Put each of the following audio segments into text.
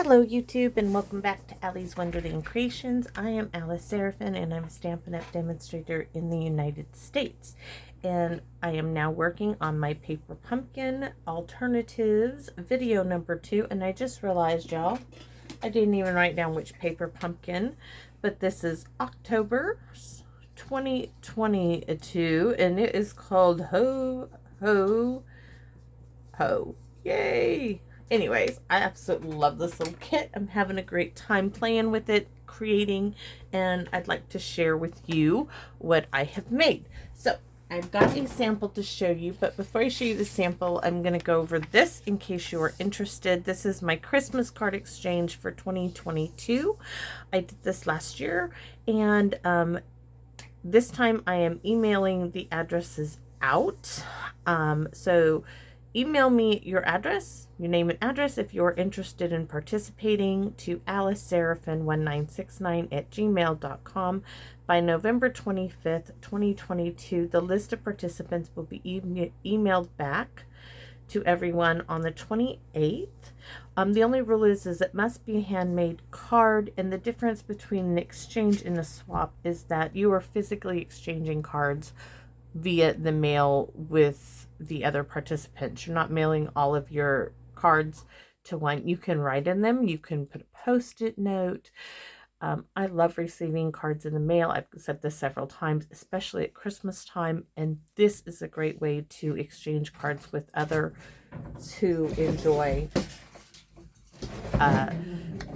Hello YouTube and welcome back to Allie's Wonderland Creations. I am Alice Seraphin and I'm a Stampin' Up! Demonstrator in the United States. And I am now working on my Paper Pumpkin Alternatives video number 2. And I just realized, y'all, I didn't even write down which Paper Pumpkin, but this is October 2022 and it is called Ho Ho Ho. Yay! Anyways, I absolutely love this little kit. I'm having a great time playing with it, creating, and I'd like to share with you what I have made. So I've got a sample to show you, but before I show you the sample, I'm going to go over this in case you are interested. This is my Christmas card exchange for 2022. I did this last year, and this time I am emailing the addresses out. So email me your address, your name and address if you're interested in participating to aliceseraphin1969@gmail.com. By November 25th, 2022, the list of participants will be emailed back to everyone on the 28th. The only rule is it must be a handmade card, and the difference between an exchange and a swap is that you are physically exchanging cards via the mail with the other participants. You're not mailing all of your cards to one. You can write in them. You can put a post-it note. I love receiving cards in the mail. I've said this several times, especially at Christmas time, and this is a great way to exchange cards with others who enjoy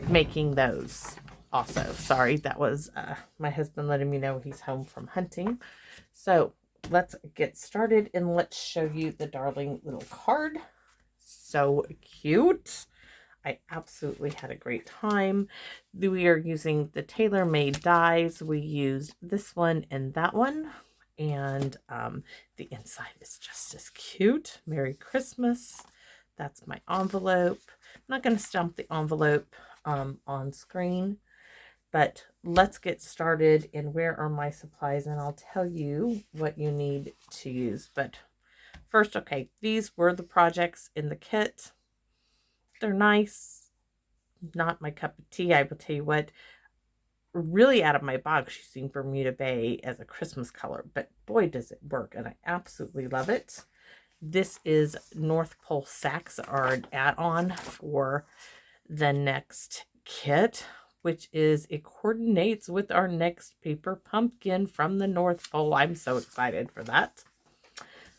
making those also. Sorry, that was my husband letting me know he's home from hunting. So let's get started and let's show you the darling little card. So cute. I absolutely had a great time. We are using the tailor-made dies. We used this one and that one. And the inside is just as cute. Merry Christmas. That's my envelope. I'm not going to stamp the envelope on screen. But let's get started, and where are my supplies, and I'll tell you what you need to use. But first, okay, these were the projects in the kit. They're nice, not my cup of tea. I will tell you what, really out of my box using Bermuda Bay as a Christmas color, but boy does it work, and I absolutely love it. This is North Pole sacks are an add-on for the next kit, which is it coordinates with our next Paper Pumpkin from the North Pole. I'm so excited for that.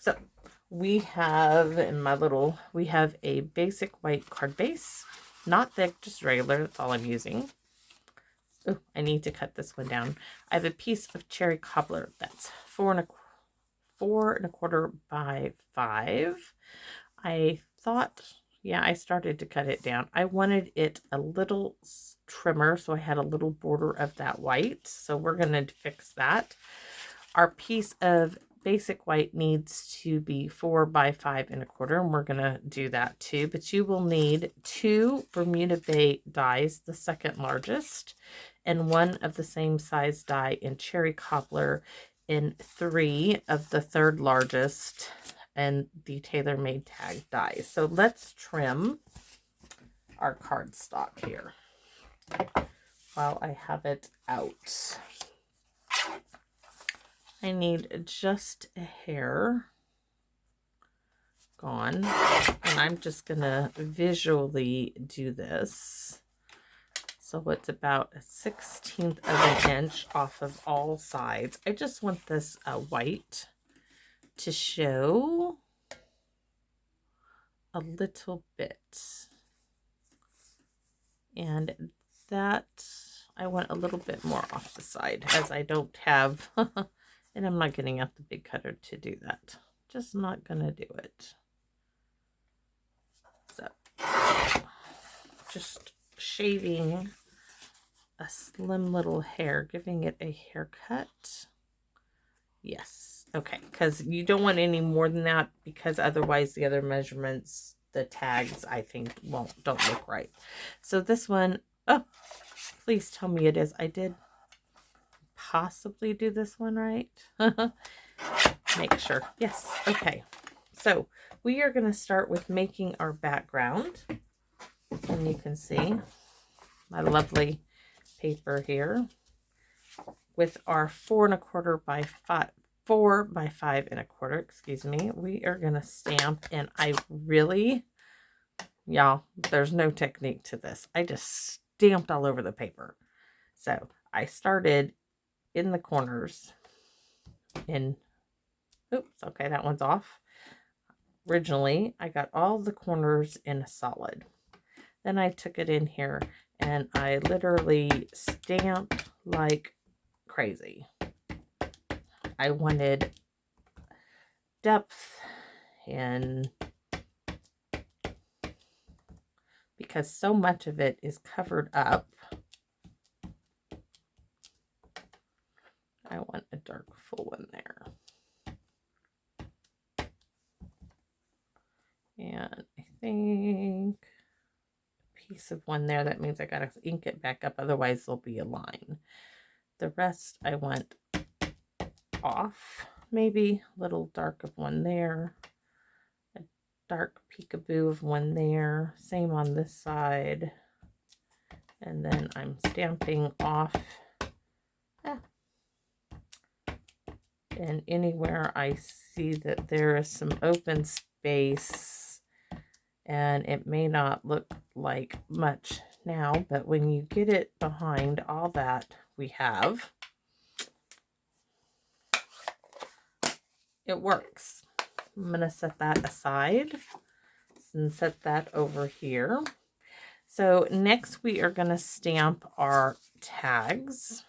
So we have we have a basic white card base, not thick, just regular. That's all I'm using. Oh, I need to cut this one down. I have a piece of cherry cobbler that's 4 1/4 by 5. I thought, yeah, I started to cut it down. I wanted it a little trimmer, so I had a little border of that white. So we're going to fix that. Our piece of basic white needs to be 4 by 5 1/4, and we're going to do that too. But you will need 2 Bermuda Bay dies, the second largest, and 1 of the same size die in cherry cobbler, and 3 of the third largest and the tailor-made tag dies. So let's trim our cardstock here while I have it out. I need just a hair gone, and I'm just gonna visually do this. So it's about 1/16 of an inch off of all sides. I just want this white to show a little bit, and that I want a little bit more off the side, as I don't have and I'm not getting out the big cutter to do that. Just not gonna do it. So just shaving a slim little hair, giving it a haircut. Yes, okay, because you don't want any more than that, because otherwise the other measurements, the tags, I think don't look right. So this one, oh, please tell me it is. I did possibly do this one right. Make sure. Yes, okay. So we are going to start with making our background. And you can see my lovely paper here with our 4¼ by 5, 4 by 5¼ excuse me. We are going to stamp, and I really, y'all, there's no technique to this. I just stamped all over the paper. So I started in the corners in, oops, okay, that one's off. Originally, I got all the corners in solid. Then I took it in here and I literally stamped like crazy. I wanted depth, and because so much of it is covered up, I want a dark full one there. And I think a piece of one there, that means I gotta ink it back up, otherwise there'll be a line. The rest I want off, maybe a little dark of one there, a dark peekaboo of one there, same on this side, and then I'm stamping off and anywhere I see that there is some open space, and it may not look like much now, but when you get it behind all that we have, it works. I'm going to set that aside and set that over here. So next we are going to stamp our tags,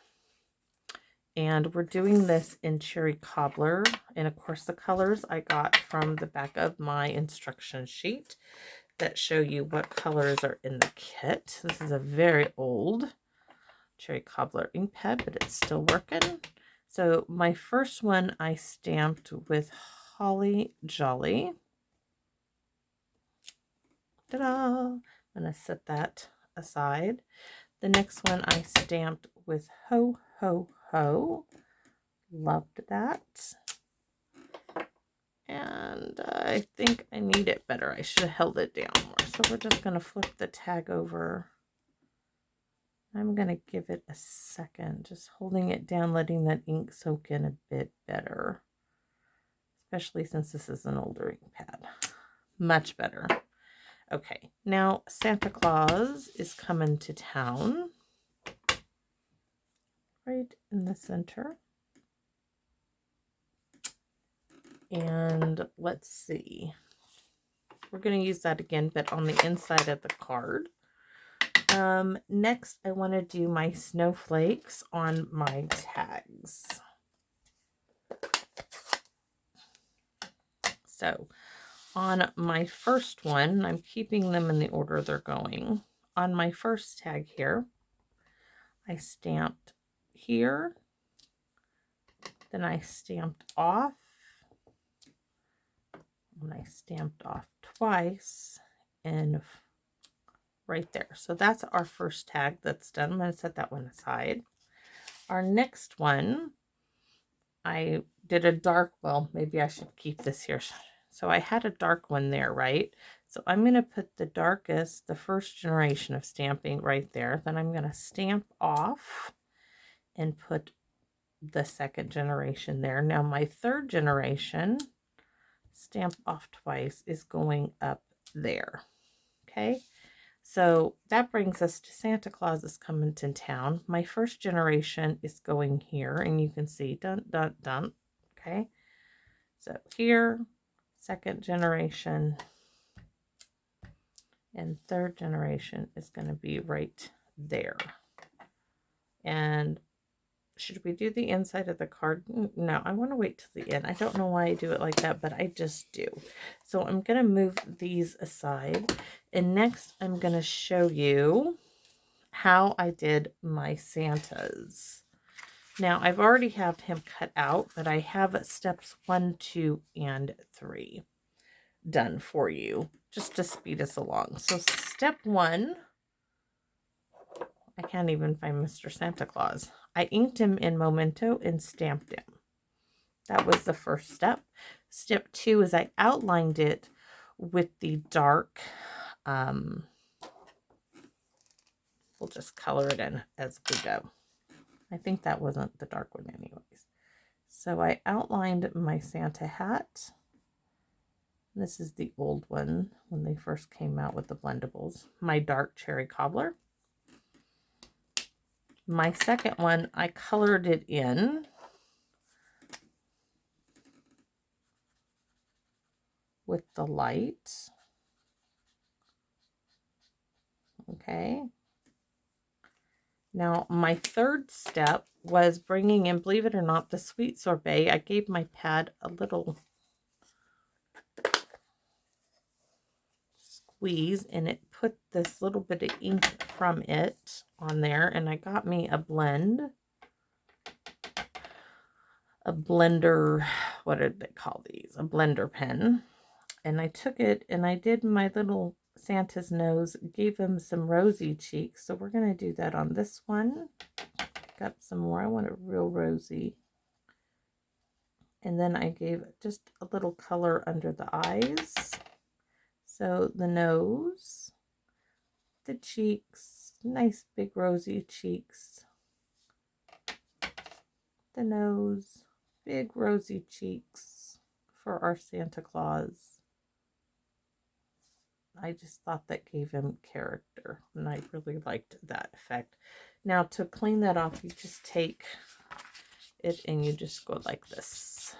and we're doing this in Cherry Cobbler, and of course the colors I got from the back of my instruction sheet that show you what colors are in the kit. This is a very old Cherry Cobbler ink pad, but it's still working. So my first one I stamped with Holly Jolly. Ta-da! I'm going to set that aside. The next one I stamped with Ho Ho Ho. Loved that. And I think I need it better. I should have held it down more. So we're just going to flip the tag over. I'm going to give it a second, just holding it down, letting that ink soak in a bit better, especially since this is an older ink pad. Much better. Okay, now Santa Claus is coming to town, right in the center. And let's see, we're going to use that again, but on the inside of the card. Next, I want to do my snowflakes on my tags. So on my first one, I'm keeping them in the order they're going. On my first tag here, I stamped here, then I stamped off, and I stamped off twice, and right there. So that's our first tag that's done. I'm going to set that one aside. Our next one, I did a dark, well, maybe I should keep this here. So I had a dark one there, right? So I'm going to put the darkest, the first generation of stamping right there. Then I'm going to stamp off and put the second generation there. Now my third generation, stamp off twice, is going up there. Okay. So that brings us to Santa Claus is coming to town. My first generation is going here, and you can see dun, dun, dun. Okay. So here, second generation, and third generation is going to be right there. And should we do the inside of the card? No, I want to wait till the end. I don't know why I do it like that, but I just do. So I'm going to move these aside. And next, I'm going to show you how I did my Santas. Now, I've already have him cut out, but I have steps 1, 2, and 3 done for you, just to speed us along. So step 1, I can't even find Mr. Santa Claus. I inked him in Memento and stamped him. That was the first step. Step 2 is I outlined it with the dark We'll just color it in as we go. I think that wasn't the dark one anyways. So I outlined my Santa hat. This is the old one when they first came out with the blendables. My dark cherry cobbler. My second one, I colored it in with the light. Okay. Now, my third step was bringing in, believe it or not, the sweet sorbet. I gave my pad a little squeeze, and it put this little bit of ink from it on there, and I got me a blender, what did they call these? A blender pen. And I took it and I did my little Santa's nose, gave him some rosy cheeks. So we're going to do that on this one. Got some more. I want it real rosy. And then I gave just a little color under the eyes. So the nose, the cheeks, nice big rosy cheeks. The nose, big rosy cheeks for our Santa Claus. I just thought that gave him character, and I really liked that effect. Now, to clean that off, you just take it and you just go like this.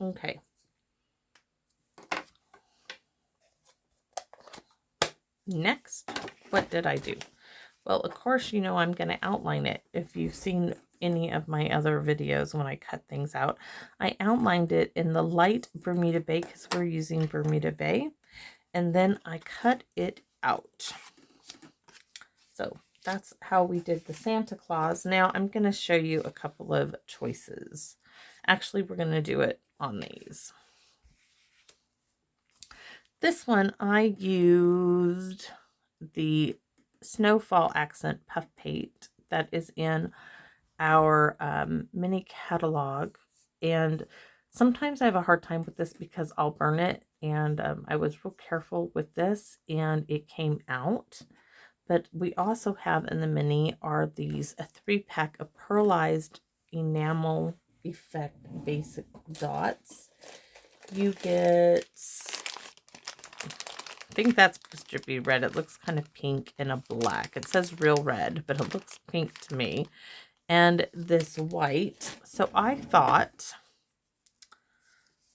Okay. Next, what did I do? Well, of course, you know I'm going to outline it. If you've seen any of my other videos when I cut things out, I outlined it in the light Bermuda Bay because we're using Bermuda Bay, and then I cut it out. So that's how we did the Santa Claus. Now I'm going to show you a couple of choices. Actually, we're going to do it on these. This one I used the Snowfall Accent Puff Paint that is in our mini catalog, and sometimes I have a hard time with this because I'll burn it, and I was real careful with this and it came out. But we also have in the mini are these a 3-pack of pearlized enamel effect basic dots. You get, I think that's supposed to be red. It looks kind of pink and a black. It says real red, but it looks pink to me. And this white. So I thought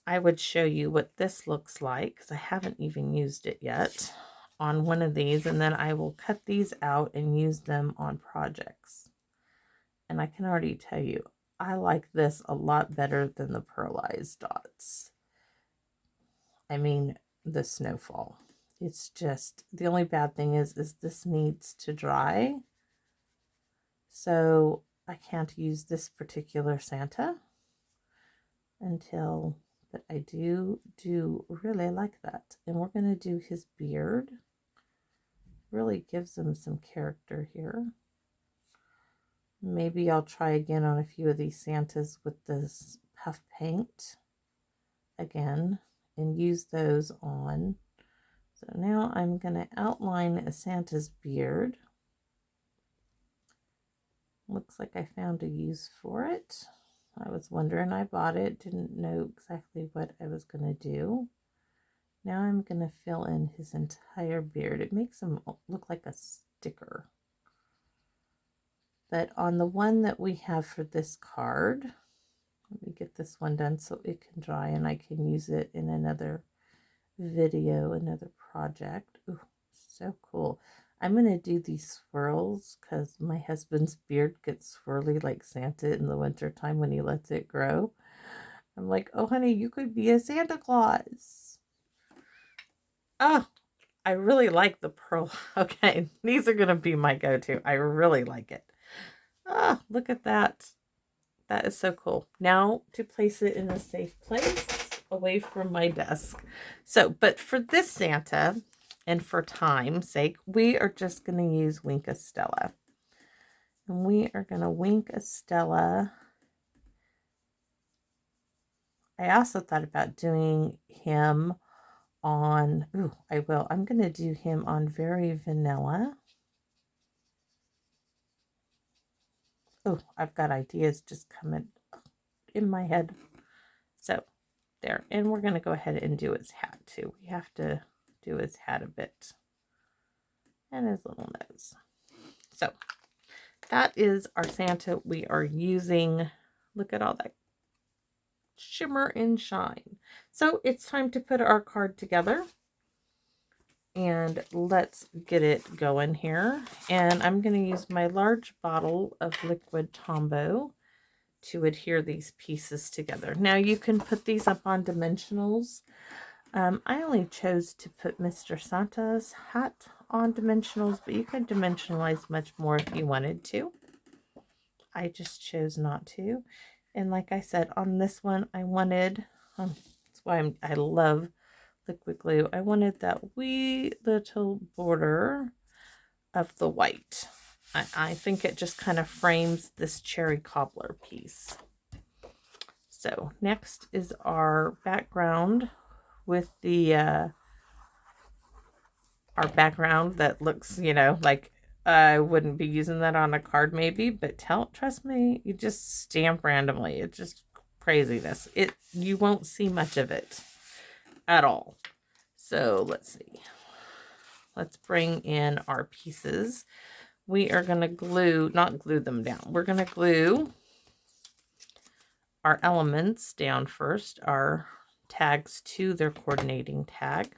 I would show you what this looks like, because I haven't even used it yet on one of these, and then I will cut these out and use them on projects. And I can already tell you, I like this a lot better than the pearlized dots. I mean, the Snowfall. It's just, the only bad thing is this needs to dry. So I can't use this particular Santa until, but I do really like that. And we're going to do his beard. Really gives him some character here. Maybe I'll try again on a few of these Santas with this puff paint again and use those on. So now I'm going to outline a Santa's beard. Looks like I found a use for it. I was wondering, I bought it, didn't know exactly what I was going to do. Now I'm going to fill in his entire beard. It makes him look like a sticker. But on the one that we have for this card, let me get this one done so it can dry and I can use it in another video, another project. Ooh, so cool. I'm going to do these swirls because my husband's beard gets swirly like Santa in the winter time when he lets it grow. I'm like, oh honey, you could be a Santa Claus. Oh, I really like the pearl. Okay, these are going to be my go-to. I really like it. Ah, look at that. That is so cool. Now to place it in a safe place away from my desk. So, but for this Santa, and for time's sake, we are just going to use Wink a Stella. And we are going to Wink a Stella. I also thought about doing him on, ooh, I will. I'm going to do him on very vanilla. Oh, I've got ideas just coming in my head. So there. And we're going to go ahead and do his hat too. We have to do his hat a bit. And his little nose. So that is our Santa. We are using, look at all that shimmer and shine. So it's time to put our card together. And let's get it going here. And I'm going to use my large bottle of liquid Tombow to adhere these pieces together. Now you can put these up on dimensionals. I only chose to put Mr. Santa's hat on dimensionals, but you can dimensionalize much more if you wanted to. I just chose not to. And like I said, on this one, I wanted, that's why I love liquid glue. I wanted that wee little border of the white. I think it just kind of frames this cherry cobbler piece. So next is our background with the our background that looks, you know, like I wouldn't be using that on a card maybe, but trust me, you just stamp randomly. It's just craziness. You won't see much of it at all. So let's see. Let's bring in our pieces. We are going to not glue them down. We're going to glue our elements down first, our tags to their coordinating tag.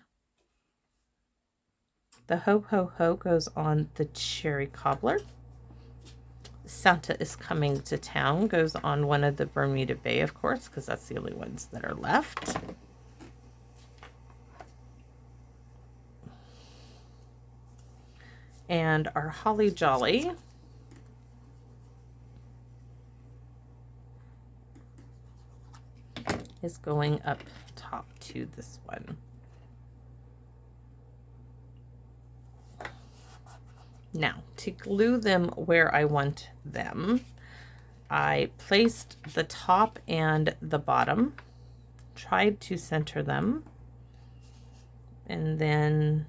The ho ho ho goes on the cherry cobbler. Santa is coming to town goes on one of the Bermuda Bay, of course, because that's the only ones that are left. And our Holly Jolly is going up top to this one. Now, to glue them where I want them, I placed the top and the bottom, tried to center them, and then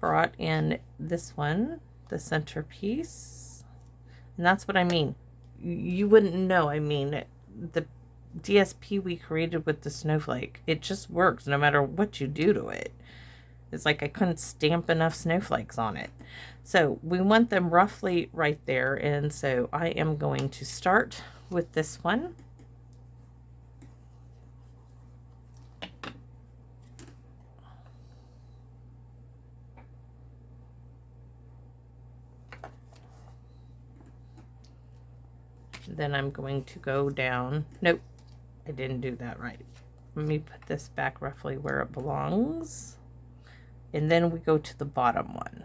brought in this one, the centerpiece. And that's what I mean. You wouldn't know. I mean, the DSP we created with the snowflake, it just works no matter what you do to it. It's like I couldn't stamp enough snowflakes on it. So we want them roughly right there. And so I am going to start with this one. Then I'm going to go down. Nope, I didn't do that right. Let me put this back roughly where it belongs. And then we go to the bottom one.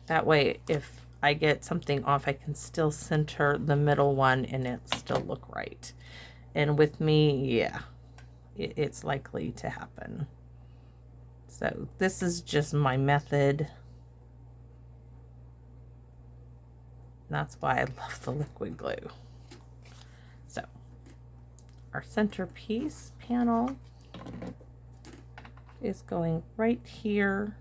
That way, if I get something off, I can still center the middle one and it still look right. And with me, yeah, it's likely to happen. So this is just my method. That's why I love the liquid glue. So our centerpiece panel is going right here.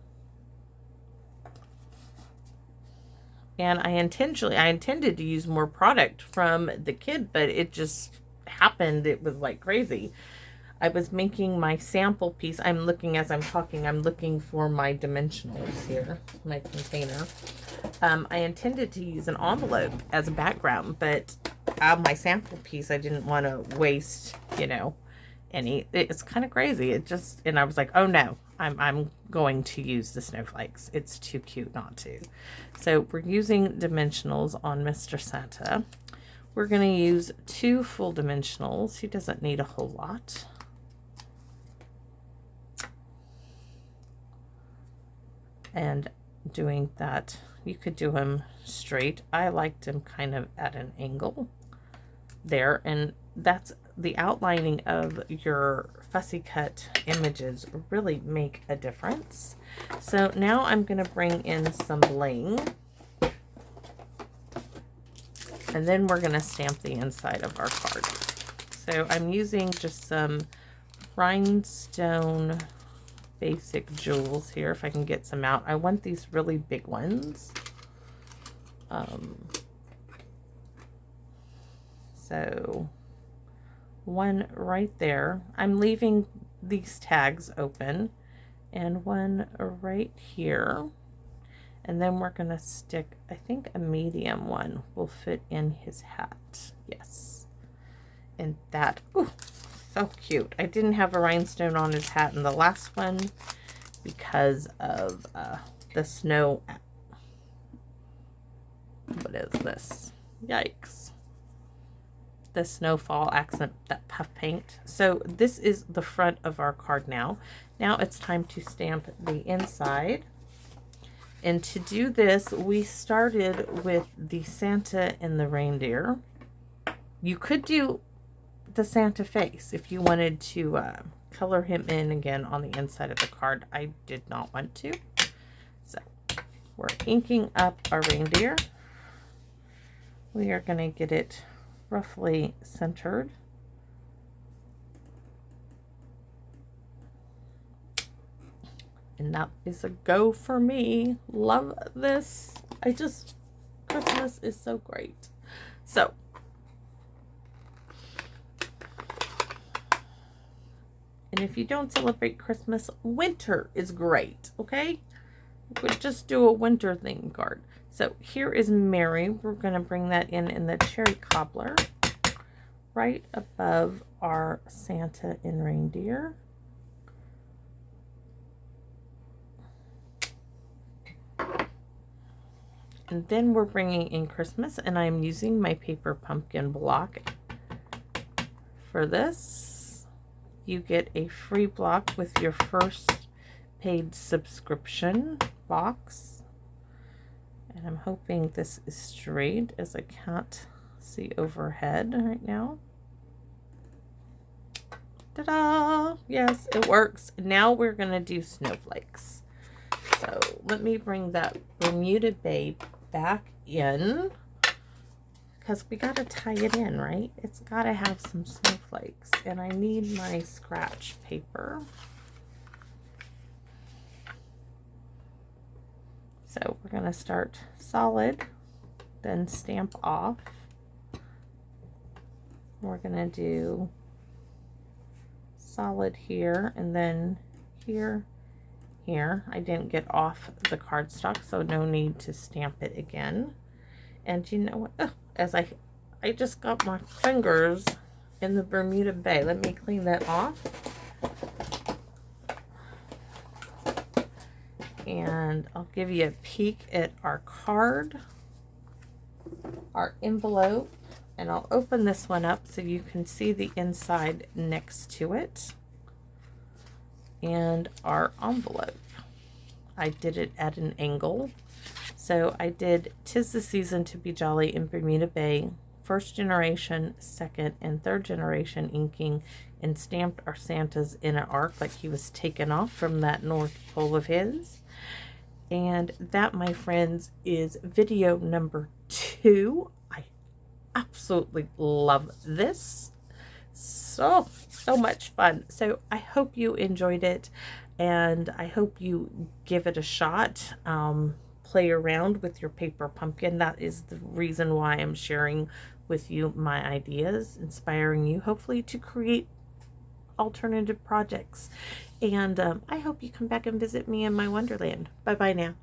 And I intended to use more product from the kit, but it just happened. It was like crazy. I was making my sample piece. I'm looking, as I'm talking, I'm looking for my dimensionals here, my container. I intended to use an envelope as a background, but my sample piece, I didn't want to waste, you know, any. It's kind of crazy. It just, and I was like, oh no, I'm going to use the snowflakes. It's too cute not to. So we're using dimensionals on Mr. Santa. We're going to use 2 full dimensionals. He doesn't need a whole lot. And doing that, you could do him straight. I liked him kind of at an angle there, and that's the outlining of your fussy cut images really make a difference. So now I'm going to bring in some bling, and then we're going to stamp the inside of our card. So I'm using just some rhinestone basic jewels here, if I can get some out. I want these really big ones. So one right there. I'm leaving these tags open, and one right here. And then we're going to stick, I think a medium one will fit in his hat. Yes. And that, ooh, so cute. I didn't have a rhinestone on his hat in the last one because of the snow. What is this? Yikes. The snowfall accent, that puff paint. So this is the front of our card now. Now it's time to stamp the inside. And to do this, we started with the Santa and the reindeer. You could do the Santa face if you wanted to color him in again on the inside of the card. I did not want to. So we're inking up our reindeer. We are going to get it roughly centered. And that is a go for me. Love this. Christmas is so great. So, and if you don't celebrate Christmas, winter is great, okay? We'll just do a winter theme card. So here is Mary. We're going to bring that in the cherry cobbler right above our Santa and reindeer. And then we're bringing in Christmas, and I'm using my paper pumpkin block for this. You get a free block with your first paid subscription box. And I'm hoping this is straight, as I can't see overhead right now. Ta-da! Yes, it works. Now we're going to do snowflakes. So let me bring that Bermuda Bay back in, because we got to tie it in, right? It's got to have some snowflakes, and I need my scratch paper. So we're going to start solid, then stamp off. We're going to do solid here, and then here. I didn't get off the cardstock, so no need to stamp it again. And you know what? Oh, as I just got my fingers in the Bermuda Bay. Let me clean that off. And I'll give you a peek at our card, our envelope, and I'll open this one up so you can see the inside next to it. And our envelope, I did it at an angle. So I did 'Tis the Season to Be Jolly in Bermuda Bay, first generation, second, and third generation inking, and stamped our Santas in an arc like he was taken off from that North Pole of his. And that, my friends, is video number 2. I absolutely love this. So much fun. So I hope you enjoyed it, and I hope you give it a shot. Play around with your paper pumpkin. That is the reason why I'm sharing with you my ideas, inspiring you hopefully to create alternative projects. And I hope you come back and visit me in my wonderland. Bye bye now.